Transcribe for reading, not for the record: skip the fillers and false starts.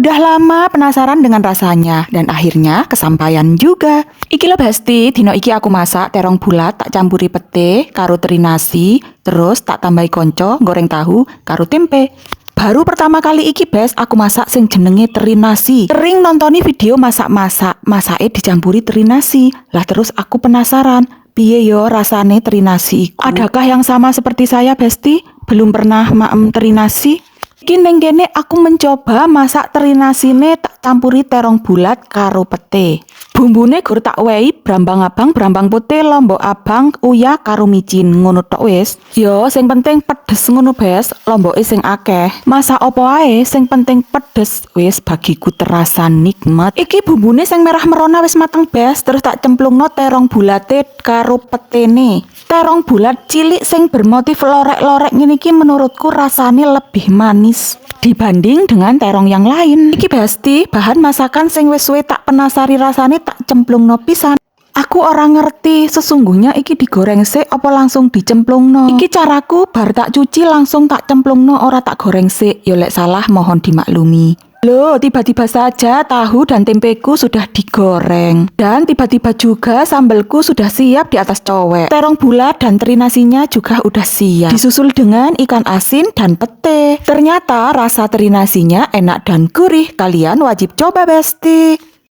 Udah lama penasaran dengan rasanya dan akhirnya kesampaian juga. Iki lho Besti, dino iki aku masak terong bulat tak campuri pete karo teri nasi, terus tak tambahi konco goreng tahu karo tempe. Baru pertama kali iki Bes aku masak sing jenenge teri nasi. Sering nontoni video masak-masak, masake dicampuri teri nasi. Lah terus aku penasaran, piye yo rasane teri nasi iku? Adakah yang sama seperti saya Besti? Belum pernah maem teri nasi? Iki ning kene aku mencoba masak teri nasine tak campuri terong bulat karo pete. Bumbune gur tak wehi brambang abang, brambang putih, lombok abang, uyah karo micin. Ngono tok wis. Yo sing penting pedes ngono Bes, lomboke sing akeh. Masak opo ae sing penting pedes. Wis bagiku terasa nikmat. Iki bumbune sing merah merona wis mateng Bes, terus tak cemplungno terong bulate karo petene. Terong bulat cilik sing bermotif lorek-lorek ngene iki menurutku rasane lebih manis dibanding dengan terong yang lain. Iki Besti, bahan masakan sing wis suwe tak penasari rasane tak cemplungno pisan. Aku ora ngerti sesungguhnya iki digoreng sik apa langsung dicemplungno. Iki caraku bar tak cuci langsung tak cemplungno ora tak goreng sik. Yo lek salah mohon dimaklumi. Loh, tiba-tiba saja tahu dan tempeku sudah digoreng. Dan tiba-tiba juga sambelku sudah siap di atas cowek. Terong bulat dan teri nasinya juga udah siap. Disusul dengan ikan asin dan pete. Ternyata rasa teri nasinya enak dan gurih. Kalian wajib coba Besti.